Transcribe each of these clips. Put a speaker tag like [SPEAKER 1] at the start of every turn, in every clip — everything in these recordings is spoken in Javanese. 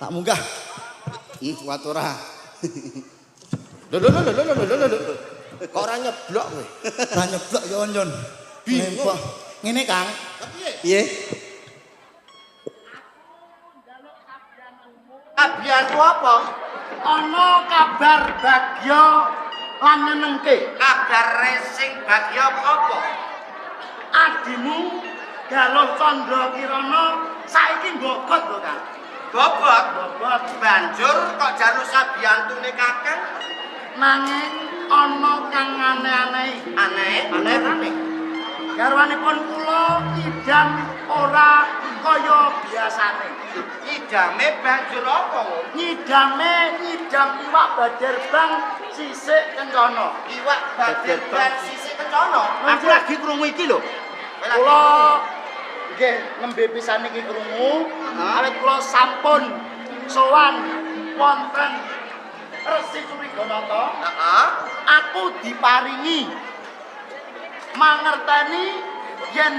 [SPEAKER 1] Tak munggah. Kuat ora.
[SPEAKER 2] Lho. Kok ora nyeblok kowe?
[SPEAKER 1] Ora nyeblok ya Onjon.
[SPEAKER 2] Bingung.
[SPEAKER 1] Ngene Kang.
[SPEAKER 2] Piye?
[SPEAKER 1] Piye?
[SPEAKER 2] Abianmu apa?
[SPEAKER 3] Ana kabar bagya lan nyenengke.
[SPEAKER 2] Kabar racing bagya apa?
[SPEAKER 3] Adimu Galuh Candra Kirana saiki mbokot lho Kang.
[SPEAKER 2] Bobot.
[SPEAKER 3] Banjur
[SPEAKER 2] Kok jaluk sabiyantune Kakang?
[SPEAKER 3] nanging ana kang aneh-aneh.
[SPEAKER 2] Aneh.
[SPEAKER 3] Garwanipun kula idam ora kaya biasane.
[SPEAKER 2] Idame banjur apa?
[SPEAKER 3] Nyidam iwak baderbang sisik kencana.
[SPEAKER 2] Iwak baderbang sisik kencana.
[SPEAKER 3] Aku
[SPEAKER 2] lagi krungu iki lho.
[SPEAKER 3] Kula nggih nembe pisan iki krungu, awit kula sampun sowan wonten Resi Suriganata.
[SPEAKER 2] Heeh.
[SPEAKER 3] Aku diparingi mangerteni yen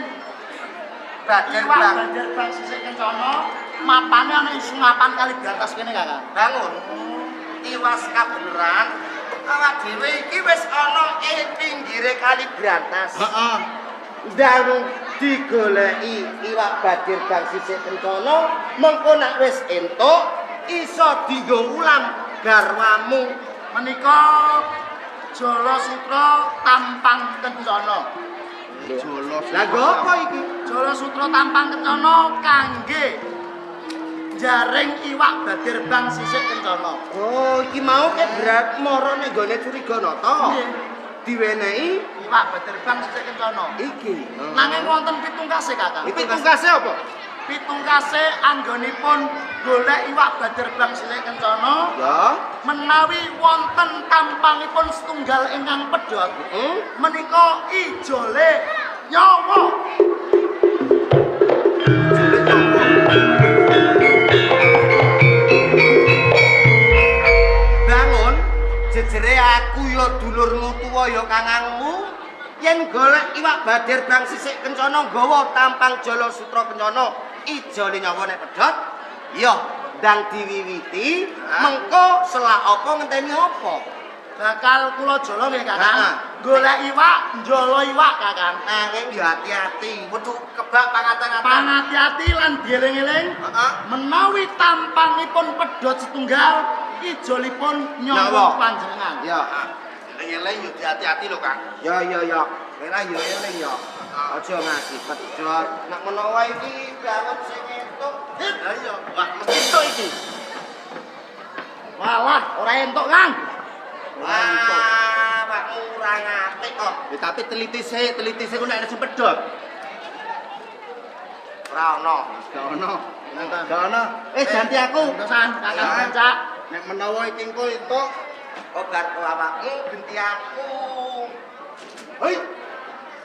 [SPEAKER 2] Baderbang
[SPEAKER 3] baderbang sisik kencana mapane ana ing sungapan kali Brantas kene Kakang.
[SPEAKER 2] bangun. Tiwas kabeneran awak dhewe iki wis ana ing pinggire kali Brantas.
[SPEAKER 1] Heeh.
[SPEAKER 2] Dan digoleki iwak baderbang sisik kencana, mengko nek wis entuk iso dienggo ulam garwamu.
[SPEAKER 3] Menika Jala Sutra Tampang Kencana.
[SPEAKER 2] Lah nggo apa iki?
[SPEAKER 3] Jala Sutra Tampang Kencana kangge jaring iwak baderbang sisik kencana.
[SPEAKER 2] Oh, iki mau ke berat mara ning gone Curiganata.
[SPEAKER 3] Nggih.
[SPEAKER 2] Diwenehi
[SPEAKER 3] Iwak baderbang sisik kencana.
[SPEAKER 2] iki.
[SPEAKER 3] Nanging wonten pitungkase Kakang.
[SPEAKER 2] Pitungkase apa?
[SPEAKER 3] Pitungkase anggonipun golek iwak baderbang sisik kencana
[SPEAKER 2] Ya.
[SPEAKER 3] menawi wonten tampangipun setunggal ingkang pedhot. Menika ijole nyawa.
[SPEAKER 2] Bangun, jejere aku ya dulurmu tuwa ya kangangmu. Yen golek iwak baderbang sisik kencana nggawa tampang Jala Sutra kencana, ijole nyawa nek pedhot. Ya, ndang diwiwiti, mengko selak apa ngenteni apa?
[SPEAKER 3] Bakal kula jala nggih
[SPEAKER 2] Ha.
[SPEAKER 3] Kakang. Golek iwak, njala iwak Kakang.
[SPEAKER 2] Nanging ya hati-hati, wetu kebak pangatan-atan.
[SPEAKER 3] Pangati-ati lan dieling-eling
[SPEAKER 2] Heeh.
[SPEAKER 3] menawi tampangipun pedhot setunggal ijolipun
[SPEAKER 2] Nyawa.
[SPEAKER 3] nyawa panjenengan.
[SPEAKER 2] Ya.
[SPEAKER 4] Eling yo hati-hati lho, Kang.
[SPEAKER 2] Ya. Kira yo eling ya. Aja ngasih pedhot. Nek menawa iki bangun sing entuk.
[SPEAKER 4] Lah iya, wah mesti iki.
[SPEAKER 3] Walah, ora entuk Kang.
[SPEAKER 2] Wah, pakmu ora ngatik kok.
[SPEAKER 4] Ya, tapi teliti sik ku nek ana sing pedhot.
[SPEAKER 2] Ora ono.
[SPEAKER 4] Gak ono. Ganti aku.
[SPEAKER 3] Terusan Kakang Bancak.
[SPEAKER 4] Nek menawa iki engko entuk,
[SPEAKER 2] Obat awakmu genti aku.
[SPEAKER 4] hei,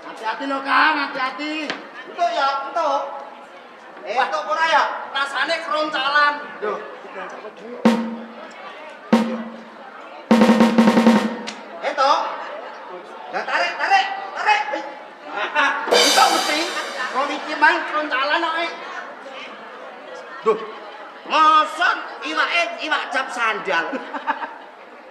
[SPEAKER 3] Hati-hati lho Kang, hati-hati.
[SPEAKER 2] Entuk ya, entuk. Entuk ora ya?
[SPEAKER 3] Rasane keroncalan.
[SPEAKER 4] Duh.
[SPEAKER 2] Entuk. Lah tarik.
[SPEAKER 3] Entuk mesti. Kok iki mang keroncalan kok.
[SPEAKER 4] Duh.
[SPEAKER 2] Mosok iwak jab sandal.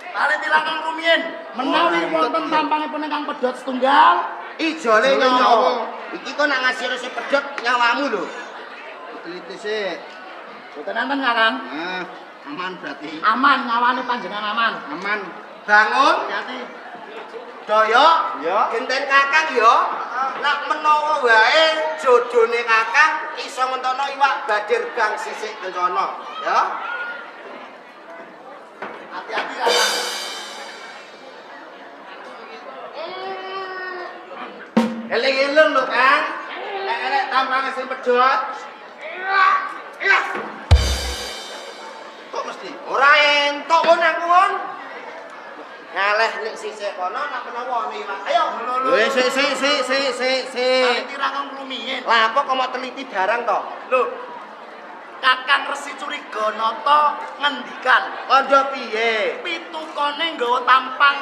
[SPEAKER 3] Kali tilakang rumiyin, menawi wonten tampangipun ingkang pedhot setunggal,
[SPEAKER 2] Ijole nyawa. Iki kok nak ngasih resi pedhot nyawamu lho.
[SPEAKER 4] Teliti sik.
[SPEAKER 3] boten enten Kakang.
[SPEAKER 4] Nah, aman berarti.
[SPEAKER 3] Aman nyawane panjenengan aman.
[SPEAKER 4] Aman.
[SPEAKER 2] Bangun,
[SPEAKER 3] Hati-hati.
[SPEAKER 2] daya.
[SPEAKER 4] Ya.
[SPEAKER 2] Genten Kakang ya. Nak menawa wae jodone Kakang iso ngentono iwak baderbang sisik kencana, ya.
[SPEAKER 3] Hati-hati Kakang.
[SPEAKER 2] Eling-eling lho, Kang. Nek tampange sing pedhot.
[SPEAKER 4] Kok mesti?
[SPEAKER 2] Ora entuk mon aku mon. Ngaleh nek sisik kono nak menawa ana iwak. Ayo.
[SPEAKER 4] Wis sik.
[SPEAKER 3] Kali tilakang rumiyin.
[SPEAKER 2] Lah apa kok mau teliti barang to?
[SPEAKER 3] Lho. Kakang Resi Curiganata ngendikan
[SPEAKER 2] Kandha piye?
[SPEAKER 3] pitukane nggawa tampang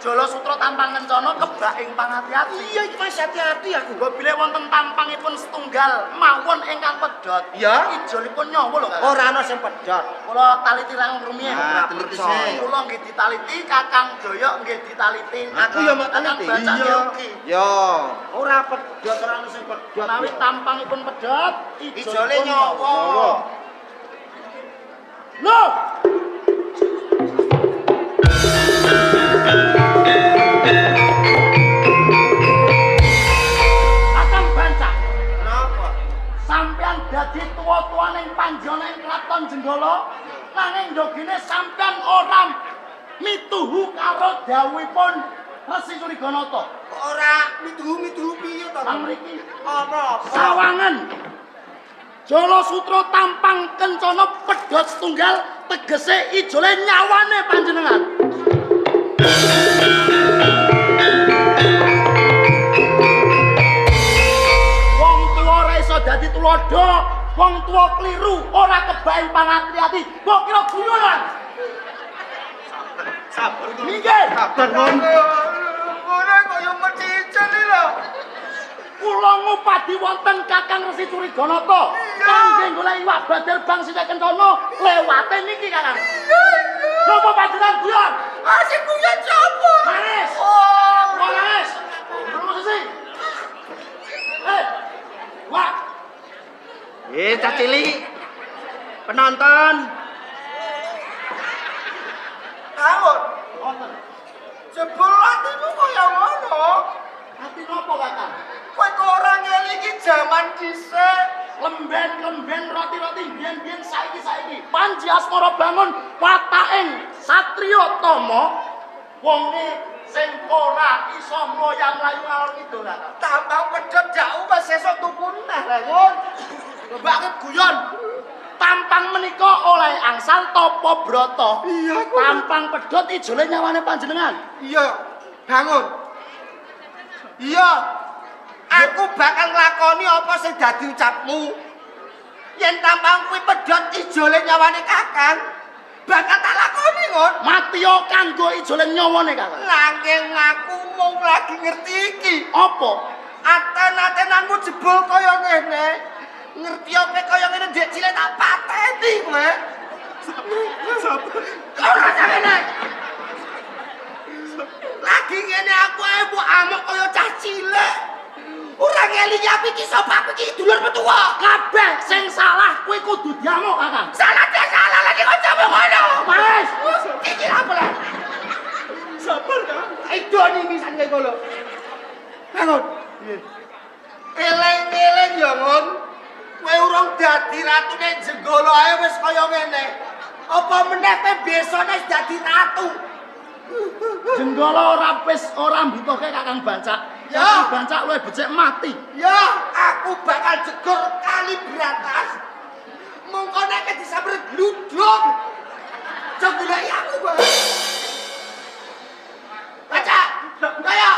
[SPEAKER 3] Jala Sutra Tampang Kencana kebak ing pangati-ati.
[SPEAKER 2] Iya iki Mas hati-hati aku.
[SPEAKER 3] Gua bilih wonten tampangipun setunggal mawon ingkang pedhot.
[SPEAKER 2] Ya.
[SPEAKER 3] Ijolipun nyawa lho Kakang.
[SPEAKER 2] Ora ana sing pedhot.
[SPEAKER 3] Kula taliti rang rumiyin.
[SPEAKER 4] Nah, teliti sik.
[SPEAKER 3] Kula nggih ditaliti, Kakang Jaya nggih ditaliti.
[SPEAKER 2] Aku ya mau
[SPEAKER 3] Kakang
[SPEAKER 2] teliti.
[SPEAKER 3] Baca
[SPEAKER 2] Iya.
[SPEAKER 3] ugi.
[SPEAKER 2] Yo, ora pedhot ora ana sing pedhot.
[SPEAKER 3] Menawi tampangipun pedhot,
[SPEAKER 2] Ijole nyawa.
[SPEAKER 3] Lho, Kakang Bancak,
[SPEAKER 2] Napa?
[SPEAKER 3] sampean dadi tuwa-tuwaning panjenengan Kraton Jenggala, nanging yogine sampean ora mituhu karo dawuhipun Resi Suriganata.
[SPEAKER 2] Ora mituhu piye to?
[SPEAKER 3] Kang mriki
[SPEAKER 2] Apa?
[SPEAKER 3] sawangan Jala Sutra Tampang Kencana pedhot setunggal tegese ijole nyawane panjenengan. Wong tuwa ora iso dadi tuladha, wong tuwa kliru ora kebaing pangati-ati. Kok kira guyonan?
[SPEAKER 2] Sabar.
[SPEAKER 3] Minggir.
[SPEAKER 2] Sabar, Mon. Ora kaya mecicen lho.
[SPEAKER 3] Kula ngupadi wonten Kakang Resi Suriganata kangge golek iwak badar bang sisih kencana lewate niki Kakang. Napa panjenengan guyon?
[SPEAKER 2] Sing guyon sapa?
[SPEAKER 3] Manis.
[SPEAKER 2] Oh,
[SPEAKER 3] Manis. Terus sih. Wah,
[SPEAKER 4] Cacili. Penonton.
[SPEAKER 2] Awon.
[SPEAKER 3] wonten.
[SPEAKER 2] Jebul atimu kaya ngono.
[SPEAKER 3] Ati napa Kakang?
[SPEAKER 2] Kowe kok ora ngelingi jaman dhisik.
[SPEAKER 3] Lemben-lemben roti-roti biyen-biyen saiki-saiki. Panji Asmara bangun wataking satriya tama wonge sing ora iso mloyang-mlayu ngalor ngidul Kakang.
[SPEAKER 2] Tampang pedhot jauh wis sesuk tuku neh lho, Mon.
[SPEAKER 3] Banget guyon. Tampang menika oleh angsal tapa brata.
[SPEAKER 2] Iya,
[SPEAKER 3] Tampang pedhot ijole nyawane panjenengan.
[SPEAKER 2] Iya, bangun. Iya. Aku bakal nglakoni apa sing dadi ucapmu. Yen tampang kuwi pedhot ijole nyawane Kakang, bakal tak lakoni, Ngon.
[SPEAKER 3] Matiya kanggo ijole nyawane Kakang.
[SPEAKER 2] Nanging aku mung lagi ngerti iki.
[SPEAKER 3] Apa?
[SPEAKER 2] Aten-atenanmu jebul kaya ngene. Ngerti apa kaya ngene ndek cilik tak pateni kowe. Ora ngene. Lagi ngene aku ae mbok amuk kaya cah cilik. Ora ngelingi aku iki sapa aku iki dulur petuwa.
[SPEAKER 3] Kabeh sing salah kuwi kudu diamuk Kakang.
[SPEAKER 2] Salah dia salah lagi kok coba ngono.
[SPEAKER 3] Mas,
[SPEAKER 2] Iki apa lah? Sabar ta. Ayo ning pisan kaya ngono. Bangun. Eleng-eleng ya, Ngon. Kowe urung dadi ratune Jenggala ae wis kaya ngene. Apa meneh kowe besone dadi ratu?
[SPEAKER 3] Jenggala ora wis ora mbutuhke Kakang Bancak.
[SPEAKER 2] Ya.
[SPEAKER 3] Kakang Bancak luwih becik mati.
[SPEAKER 2] Ya, aku bakal jegur kali beratas. Mongko nek disamber gluduk. Jogoleki aku, Bang. Baca. Kaya.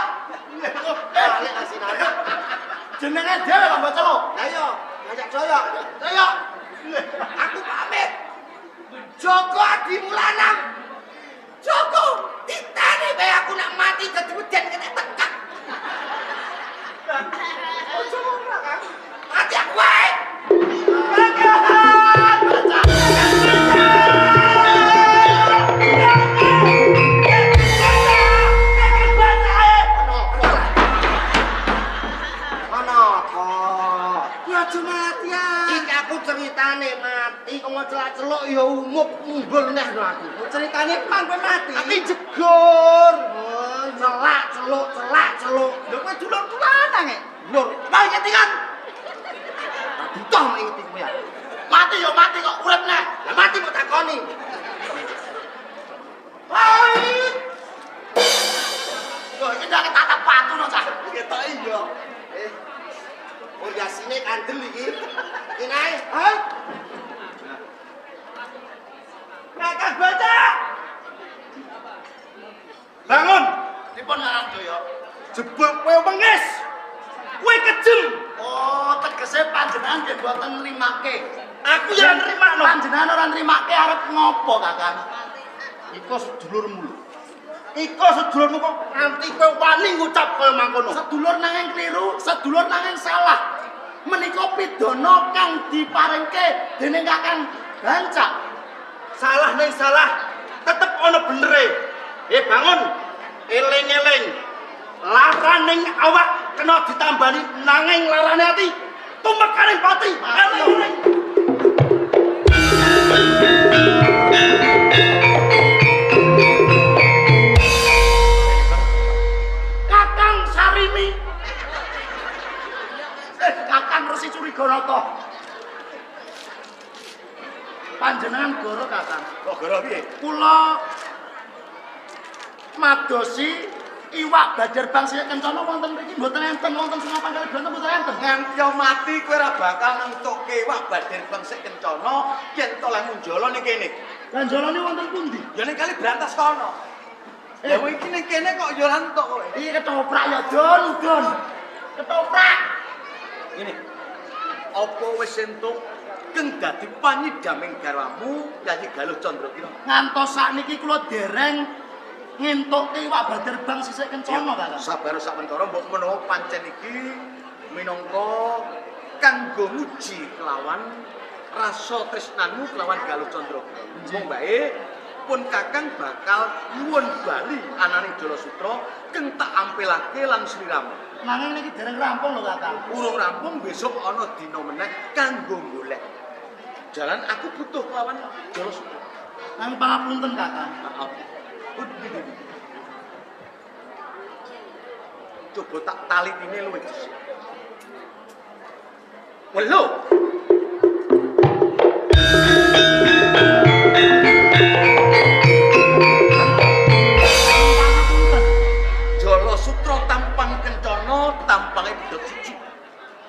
[SPEAKER 2] Balik asinane.
[SPEAKER 3] Jenenge dhewe kok baca lo.
[SPEAKER 2] Ayo, ngajak Jaya. Jaya. Aku pamit. Joko adimu lanang. Joko, titane bae aku nak mati dadi weden kena tekak. Ojo ora kan. Mati aku wae. Ceritane mati kok ngecelak-celuk ya umup mumbul neh lho aku. Ceritane pan kowe mati. Aku jegur. Oh, celak-celuk, celak-celuk. Lho kowe dulur-dulanan e. Lur, mau ngetingan. Butuh ngiti kowe ya. Mati ya mati kok urip neh. Lah mati kok takoni. Hai. Yo iki ndak tatap batu no cah. Ketok iya. Oh yasine kandel iki. Iki nae. Hah? Kakak baca. Bangun.
[SPEAKER 3] Dipun ngaran Jaya.
[SPEAKER 2] Jebul kowe wengis. Kowe kejem.
[SPEAKER 3] Oh, tegese panjenengan nggih boten nrimake.
[SPEAKER 2] Aku ya nrimakno.
[SPEAKER 3] Panjenengan ora nrimake arep ngopo, Kakang?
[SPEAKER 2] Iku sedulurmu.
[SPEAKER 4] Iko sedulurmu kok nganti kowe wani ngucap kaya mangkono.
[SPEAKER 3] Sedulur nanging kliru, sedulur nanging salah. Menika pidana kang diparingke dening Kakang Bancak.
[SPEAKER 4] Salah ning salah, tetep ana benere. Bangun. Eling-eling. Laraning awak kena ditambani nanging larane ati. Tumekaning pati. Eling-eling.
[SPEAKER 3] Kakang Sarimi. Kakang Resi Curiganata. Panjenengan goro Kakang.
[SPEAKER 4] Kok gara piye?
[SPEAKER 3] Kula madosi iwak Badar Bangsi Kencana wonten mriki mboten enten wonten Sungapan kali Branten mboten enten.
[SPEAKER 4] Nganti mati kowe ora bakal nentuke iwak Badar Bangsi Kencana yen to lek munjala ning kene.
[SPEAKER 3] Lan jalane wonten pundi?
[SPEAKER 4] Ya ning kali Brantas kono. Ya kowe iki ning kene kok ya ora entuk kowe.
[SPEAKER 3] Iki ketoprak ya Don. Ketoprak.
[SPEAKER 4] Ngene. Apa wis entuk keng dadi panyidaming garwamu Yayi Galuh Candrakira?
[SPEAKER 3] Ngantos sakniki kula dereng ngentukke iwak Badar Bangsi Kencana Kakang.
[SPEAKER 4] Sabar samentara mbok menawa pancen iki minangka kanggo nguji kelawan rasa tresnanmu kelawan Galuh Candrakira. Mung bae pun Kakang bakal nyuwun bali ananing Jalasutra keng tak ampilake lan sliramu.
[SPEAKER 3] Nanging niki dereng rampung lho Kakang.
[SPEAKER 4] Urung rampung besok ana dina meneh kanggo golek. Jalan aku butuh kelawan Jalasutra.
[SPEAKER 3] Nang pangapunten Kakang.
[SPEAKER 4] Maaf. Coba tak talitine luwih dhisik. Welo. Jalasutra tampang kencana, tampange pedhot siji.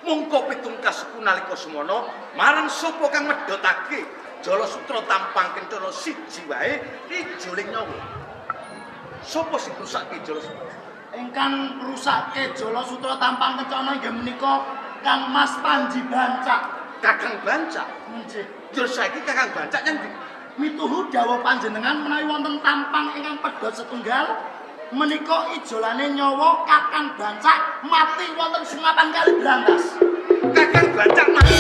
[SPEAKER 4] Mungko pitungkasku nalika semana marang sapa kang medhotake Jalasutra tampang kencana siji wae ijoling nyawa. Sapa sing rusake Jalasutra?
[SPEAKER 3] Ingkang rusake Jalasutra tampang kencana inggih menika Kang Mas Panji Bancak.
[SPEAKER 4] Kakang Bancak.
[SPEAKER 3] Nggih.
[SPEAKER 4] Terus saiki Kakang Bancak nyang ndi?
[SPEAKER 3] Mituhu dawuh panjenengan menawi wonten tampang ingkang pedhot setunggal menika ijolane nyawa Kakang Bancak mati wonten Sungapan Kali Brantas.
[SPEAKER 4] Kakang Bancak mati.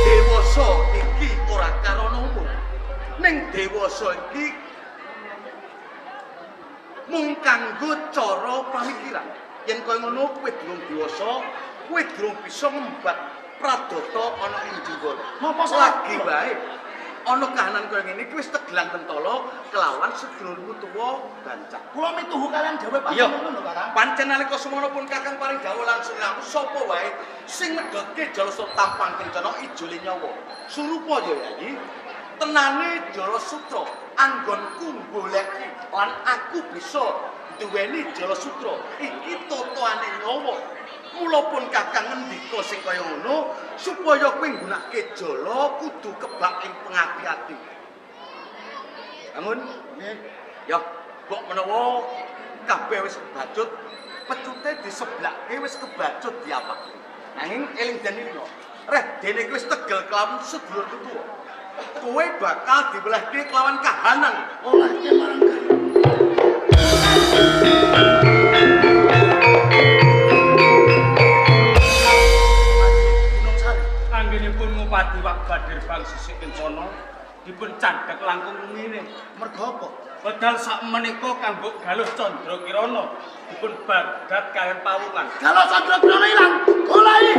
[SPEAKER 4] Dewasa iki ora karana umum. Ning dewasa iki mung kanggo cara pamikiran. Yen koyo ngono kowe durung dewasa, kowe durung bisa ngembat pradata ana ing jiwa.
[SPEAKER 3] Napa salah?
[SPEAKER 4] Lagi wae ana kahanan koyo ngene iki wis tegelan pentala kelawan sedulurmu tuwa Bancak.
[SPEAKER 3] Kula mituhu kalian dawuh
[SPEAKER 4] Iya,
[SPEAKER 3] panjenengan lho Kakang.
[SPEAKER 4] pancen nalika semana pun Kakang paring dawuh lan sliramu sapa wae sing medhotke Jalasutra tampang kencana ijole nyawa. Surupa ya Yayi, tenane Jalasutra anggonku goleki lan aku bisa duweni Jalasutra. Iki totoane nyawa. Mula pun Kakang ngendika sing kaya ngono supaya kowe nggunakake jala kudu kebak ing pengati-ati. Bangun.
[SPEAKER 3] Nggih.
[SPEAKER 4] Ya, mbok menawa kabeh wis kebacut, pecute diseblake wis kebacut diapak. Nanging eling denino, reh dene iki wis tegel kelawan sedulur tuwa. Kowe bakal diwelehke kelawan kahanan.
[SPEAKER 3] Olehke marang kali.
[SPEAKER 5] Anggenipun ngupati wak Badar Bangsi Kencana dipun candhak langkung ngene.
[SPEAKER 3] Merga apa?
[SPEAKER 5] Wedal sak menika kanggo Galuh Candrakirana dipun badat kaliyan pawungan.
[SPEAKER 3] Kalau Candrakirana ilang, goleki.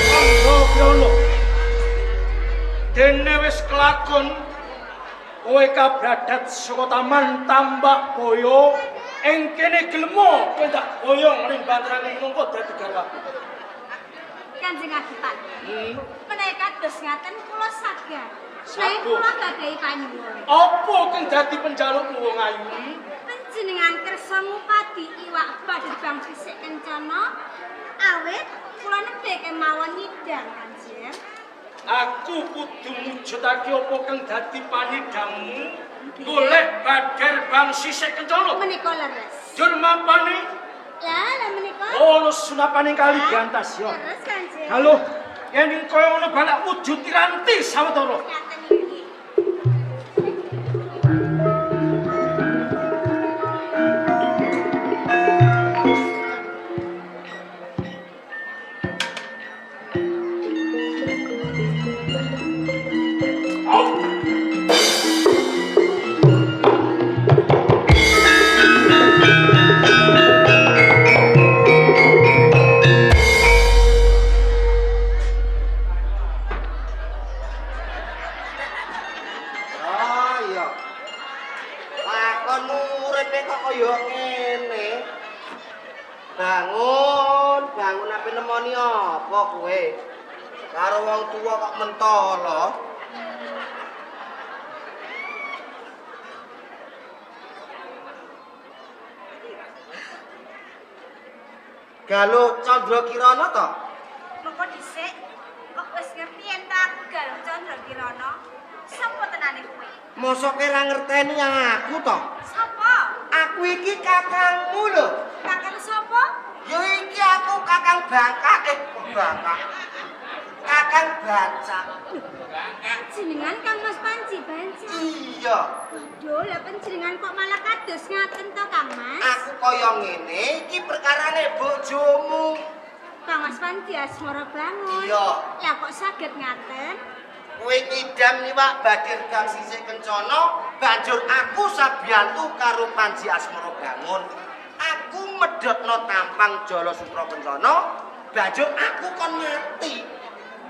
[SPEAKER 5] Candrakirana. Dene wis kelakon kowe kabradat saka taman Tambak Boyo ing kene gelemo kowe tak boyong ning bantrane mengko dadi garwaku.
[SPEAKER 6] Kanjeng Adipati. Menawi kados ngaten kula saged.
[SPEAKER 5] Sampun.
[SPEAKER 6] Nanging kula gadhahi panyuwun.
[SPEAKER 5] Apa kang dadi penjalukmu wong ayu?
[SPEAKER 6] Panjenengan kersa ngupati iwak Badar Bangsi Kencana awit kula nedhe kemawon nyidang Kanjeng.
[SPEAKER 5] Aku kudu mujudake apa kang dadi panidammu golek Badar Bangsi Kencana.
[SPEAKER 6] Menika leres.
[SPEAKER 5] Jur mampane
[SPEAKER 6] Lah menika.
[SPEAKER 5] Ono sunapaning kali Brantas ya.
[SPEAKER 6] Terus Kanjeng.
[SPEAKER 5] Halo, yen kaya ngono balak wujud tiranti sawetara.
[SPEAKER 6] Ngaten iki.
[SPEAKER 2] Oh iya. Lakonmu uripe kok kaya ngene. Bangun, bangun ape nemoni apa kowe? Karo wong tuwa kok mentolo. Galuh Candra Kirana to?
[SPEAKER 6] Mengko dhisik kok wis ngerti yen ta aku Galuh Candra Kirana. Sapa tenane kowe?
[SPEAKER 2] Mosok ora ngerteni aku to?
[SPEAKER 6] Sapa?
[SPEAKER 2] Aku iki kakangmu lho.
[SPEAKER 6] Kakang sapa?
[SPEAKER 2] Ya iki aku Kakang Bangka Bangka. Kakang Baca.
[SPEAKER 6] Jenengan Kang Mas Panji Banci.
[SPEAKER 2] Iya.
[SPEAKER 6] Aduh, lah panjenengan kok malah kados ngaten to Kang Mas?
[SPEAKER 2] Aku kaya ngene iki perkarane bojomu.
[SPEAKER 6] Kang Mas Panji asmara bangun.
[SPEAKER 2] Iya.
[SPEAKER 6] Lah kok saged ngaten?
[SPEAKER 2] Kowe ngidam liwak Badir Gang Sisih Kencana, banjur aku sabiyantu karo Panji Asmara Bangun. Aku medhotno tampang Jala Sutra Kencana, banjur aku kon mati.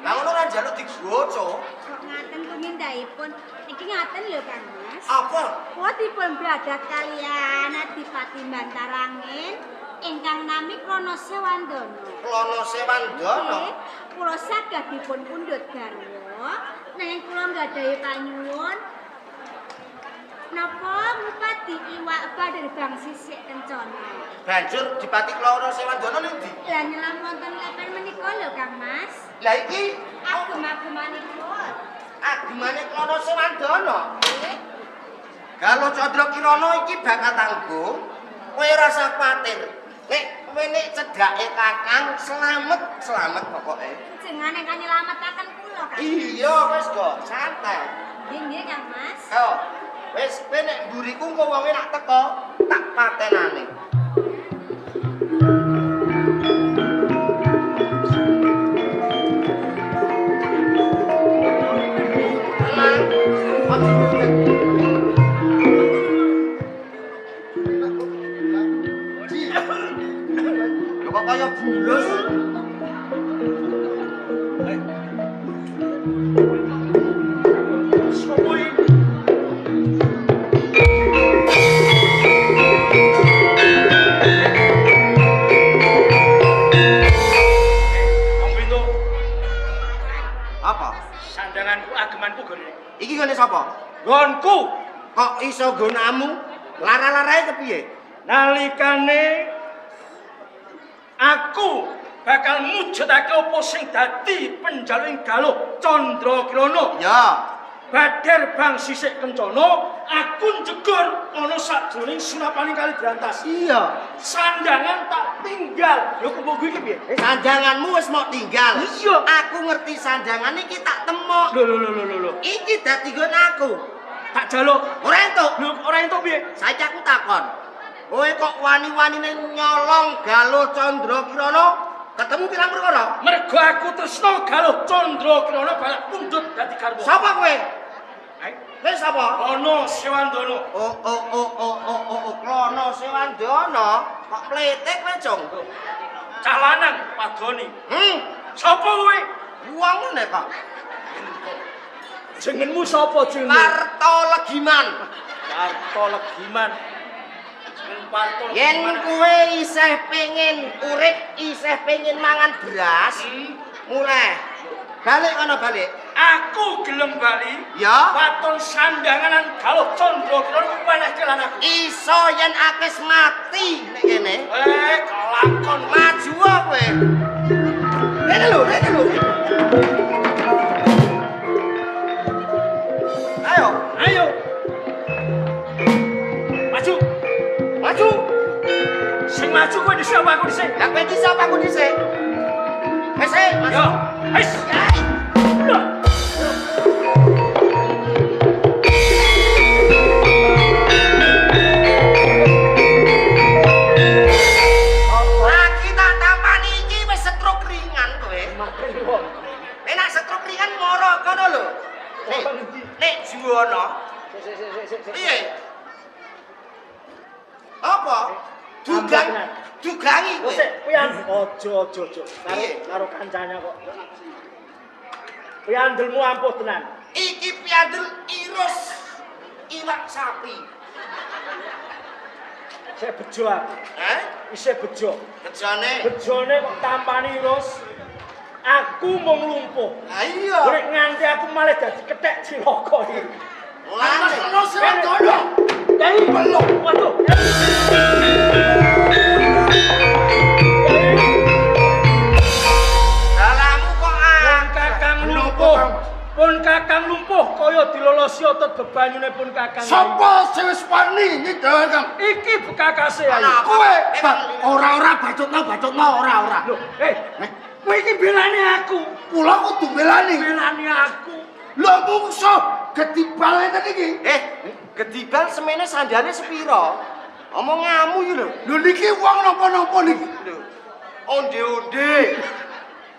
[SPEAKER 2] Lah ngono ora njaluk digoco.
[SPEAKER 6] Kok ngaten tumindhaipun? Iki ngaten lho Kang Mas.
[SPEAKER 2] Apa?
[SPEAKER 6] Kula dipun bradat kaliyan Adipati Bantarangin ingkang nami Krana Sewandana.
[SPEAKER 2] Klono Sewandana.
[SPEAKER 6] Kula saged dipun pundhut garwa nanging kula nggadahi panyuwun napa ngupati iwak Badir Bang Sisih Kencana.
[SPEAKER 2] Banjur Dipati Klono Sewandana ning ndi?
[SPEAKER 6] Lah nyelam wonten lepen menika lho Kang Mas.
[SPEAKER 2] Lah iki
[SPEAKER 6] Agem-agemanipun.
[SPEAKER 2] agemane Klono Sewandana. Galuh Candra Kirana iki bakal tanggung. Kowe ora usah kuwatir. Nek kowe nek cedhake Kakang selamat pokoke.
[SPEAKER 6] Jenengan ingkang nyelametaken kula Kang.
[SPEAKER 2] Iya wis kok, santai.
[SPEAKER 6] Nggih nggih Kang Mas.
[SPEAKER 2] Yo, wis kowe nek mburiku engko wonge nak teko, tak patenane. Lho kok kaya bulus.
[SPEAKER 5] Sopo iki? Wong pintu,
[SPEAKER 2] Apa?
[SPEAKER 5] sandanganku agemanku gone.
[SPEAKER 2] Iki ngene sapa?
[SPEAKER 5] Gonku
[SPEAKER 2] Kok iso gonamu? Lara-larae kepiye?
[SPEAKER 5] nalikane aku bakal mujudake apa sing dadi penjaluing Galuh Candra Kirana.
[SPEAKER 2] Ya.
[SPEAKER 5] Badir Bang Sisih Kencana, aku njegur ana sajroning sunapaning kali Brantas.
[SPEAKER 2] Iya.
[SPEAKER 5] Sandangan tak tinggal. Lho kok iki piye?
[SPEAKER 2] Sandanganmu wis mau tinggal.
[SPEAKER 5] Iya.
[SPEAKER 2] Aku ngerti sandangan iki tak temok.
[SPEAKER 5] Lho.
[SPEAKER 2] Iki dadi nggon aku.
[SPEAKER 5] Tak jaluk.
[SPEAKER 2] Ora entuk.
[SPEAKER 5] Lho ora entuk piye?
[SPEAKER 2] Saiki aku takon. Kowe kok wani-wanine nyolong Galuh Candra Kirana? Ketemu pirang perkara?
[SPEAKER 5] Mergo aku tresna Galuh Candra Kirana balak pundhut dadi garwa.
[SPEAKER 2] Sapa kowe?
[SPEAKER 5] Ae,
[SPEAKER 2] Kowe sapa?
[SPEAKER 5] ana Sewandana.
[SPEAKER 2] Oh, Klono Sewandana. Kok mletek kowe, Jong?
[SPEAKER 5] Cah lanang padoni. Sapa kowe?
[SPEAKER 2] Wong ngene kok.
[SPEAKER 5] Jenengmu sapa jenengmu?
[SPEAKER 2] Parto Legiman.
[SPEAKER 5] Parto Legiman. Jeneng Parto
[SPEAKER 2] Yen
[SPEAKER 5] Legiman.
[SPEAKER 2] kowe isih pengin urip, isih pengin mangan beras, mulai. Balik kono balik.
[SPEAKER 5] Aku gelem bali.
[SPEAKER 2] Ya.
[SPEAKER 5] Waton sandanganan Galuh Candra Kirana panehke lan aku.
[SPEAKER 2] Iso yen akes mati nek kene.
[SPEAKER 5] Kelakon
[SPEAKER 2] Maju kowe. Rene lho.
[SPEAKER 5] Ayo. Maju.
[SPEAKER 2] Maju.
[SPEAKER 5] Sing maju kowe dhisik apa aku dhisik?
[SPEAKER 2] Lah kowe dhisik apa aku dhisik? Wis maju.
[SPEAKER 5] Yo, wis.
[SPEAKER 2] Lagi tak tampani iki wis stroke ringan kowe. Enak stroke ringan moro kono lho. Nek Juwono. Piye? Apa? Dugangi kowe.
[SPEAKER 5] Sik, pian ojo. Karo kancane kok. Piandelmu ampuh tenan.
[SPEAKER 2] Iki piandel irus iwak sapi.
[SPEAKER 5] Saya bejo aku. Isih bejo.
[SPEAKER 2] Bejone.
[SPEAKER 5] Bejone kok tampani irus. Aku mau nglumpuh.
[SPEAKER 2] Ha iya.
[SPEAKER 5] Urip nganti aku malah dadi kethek cilaka iki.
[SPEAKER 2] Mulane
[SPEAKER 3] Ono Siradono.
[SPEAKER 5] Dai belum. Waduh.
[SPEAKER 2] dalamu kok
[SPEAKER 5] Pun kakang lumpuh kaya dilolosi otot bebanyune pun kakang.
[SPEAKER 3] Sapa sing wis wani nyidhawuhi Kang?
[SPEAKER 5] Iki bekakase ae.
[SPEAKER 3] Kowe ora bacotno ora.
[SPEAKER 5] Lho, kowe iki belani aku.
[SPEAKER 3] Kula kudu belani.
[SPEAKER 5] Belani aku.
[SPEAKER 3] Lho mungsuh gedibal ngene iki.
[SPEAKER 2] gedibal semene sandane sepiro? Omong ngamu iki lho.
[SPEAKER 3] Lho niki wong napa-napa niki.
[SPEAKER 2] Lho. Onde-onde.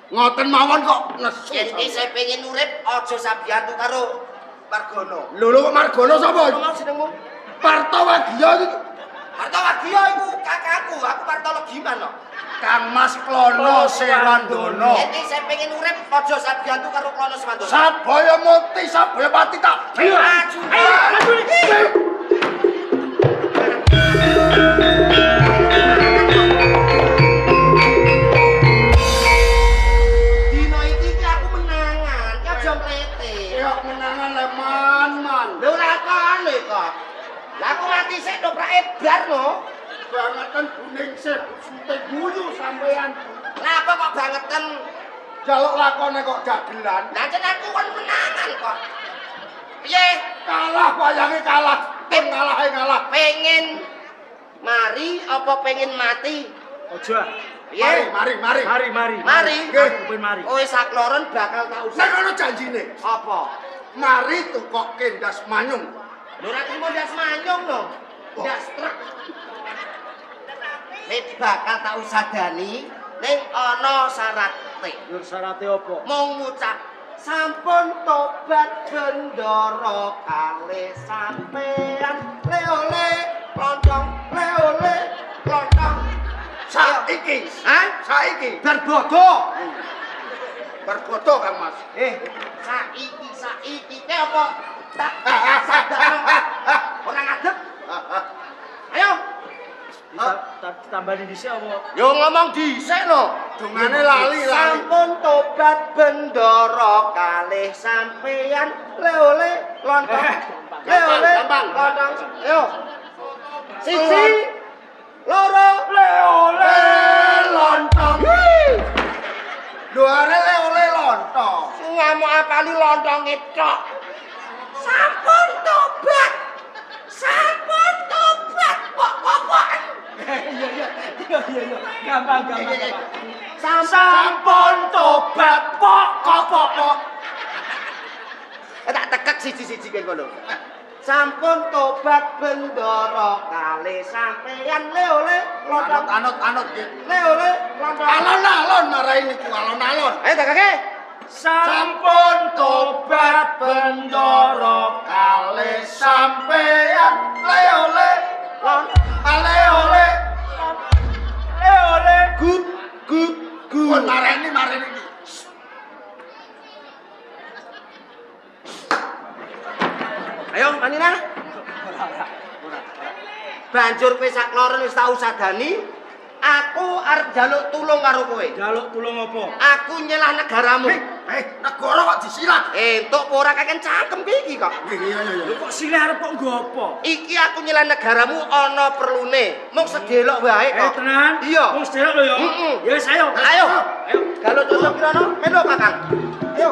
[SPEAKER 3] Ngoten mawon kok nesu.
[SPEAKER 2] Yen saya pengen urip aja sabiyantu karo Margono.
[SPEAKER 3] Lho Margono sapa?
[SPEAKER 2] Apa mau jenengmu?
[SPEAKER 3] Partowagiya iki.
[SPEAKER 2] Partowagiya iku kakakku, aku Partologiman kok.
[SPEAKER 3] Kang Mas Klono Sewandono.
[SPEAKER 2] Yen saya pengen urip aja sabiyantu karo Klono Sewandono.
[SPEAKER 3] Sabaya muti, sabaya pati tak.
[SPEAKER 2] Maju.
[SPEAKER 5] Maju iki.
[SPEAKER 2] Dino iki aku menangan, ki aja mlete.
[SPEAKER 3] Ya menangan leman-man.
[SPEAKER 2] Lho lakone kok. Lah aku mati sik doprake bar no.
[SPEAKER 3] Bangetan buning sih, sute guyu sampean.
[SPEAKER 2] Lah apa kok bangeten?
[SPEAKER 3] Jaluk lakone kok dagelan.
[SPEAKER 2] Lah jenengku kon menangan kok. Piye?
[SPEAKER 3] Kalah wayange kalah. Tim kalah.
[SPEAKER 2] Pengen mari apa pengen mati?
[SPEAKER 5] Ojo.
[SPEAKER 2] Piye?
[SPEAKER 3] Mari.
[SPEAKER 2] Mari.
[SPEAKER 5] Aku pengen mari.
[SPEAKER 2] Kowe sakloron bakal tak usah.
[SPEAKER 3] Nek ono janjine.
[SPEAKER 2] Apa?
[SPEAKER 3] Mari tukokke ndas manyung.
[SPEAKER 2] Lho ora trimo ndas manyung lho. Ndas truk. Nek bakal tak usadani ning ana syarate.
[SPEAKER 5] Lur syarate apa?
[SPEAKER 2] Mung ngucap sampun tobat bendoro kalih sampean le-ole lontong le-ole lontong
[SPEAKER 3] Saiki.
[SPEAKER 2] Hah?
[SPEAKER 3] Saiki.
[SPEAKER 2] Berbodo.
[SPEAKER 3] Berfoto Kang Mas.
[SPEAKER 2] Saiki ke apa? Tak sadar ora ngadeg. Ayo.
[SPEAKER 5] Tambani dhisik apa?
[SPEAKER 2] Yo ngomong dhisik lho.
[SPEAKER 3] Dungane lali.
[SPEAKER 2] Sampun tobat bendoro kalih sampean le-ole lontong. Le-ole
[SPEAKER 3] gampang.
[SPEAKER 2] lontong. Ayo. Siji, loro,
[SPEAKER 5] Le-ole
[SPEAKER 3] lontong. Luare le-ole lontong.
[SPEAKER 2] ngamuk apali lontonge tok. Sampun tobat. Kok.
[SPEAKER 5] Iya. Gampang.
[SPEAKER 2] Sampun
[SPEAKER 5] tobat pok.
[SPEAKER 2] Tak tekek siji-siji kene kono. Sampun tobat bendoro kalih sampeyan le-ole lontong.
[SPEAKER 3] Anut nggih.
[SPEAKER 2] Le-ole lontong.
[SPEAKER 3] Alon-alon marai niku alon-alon.
[SPEAKER 2] Ayo tak kakek.
[SPEAKER 5] Sampun tobat bendoro
[SPEAKER 3] Kalih sampeyan le-ole ale-ole.
[SPEAKER 5] le-ole
[SPEAKER 2] Gut.
[SPEAKER 3] Pun mareni iki.
[SPEAKER 2] Ayo Manina. Banjur kowe sakloron wis tau sadani, aku arep njaluk tulung karo kowe.
[SPEAKER 5] jaluk tulung apa?
[SPEAKER 2] Aku nyelah negaramu.
[SPEAKER 3] Negara kok disilat.
[SPEAKER 2] Entuk ora kakek cangkem iki kok.
[SPEAKER 3] Iya.
[SPEAKER 5] Lho kok silih arep kok nggo apa?
[SPEAKER 2] Iki aku nyelah negaramu ana perlune. Mung sedelok wae kok.
[SPEAKER 5] Tenan?
[SPEAKER 2] Iya.
[SPEAKER 5] Wis delok lho ya.
[SPEAKER 2] Heeh.
[SPEAKER 5] Ya wis ayo.
[SPEAKER 2] Ayo. Galuh cocok kirana, melu Kakang. Ayo.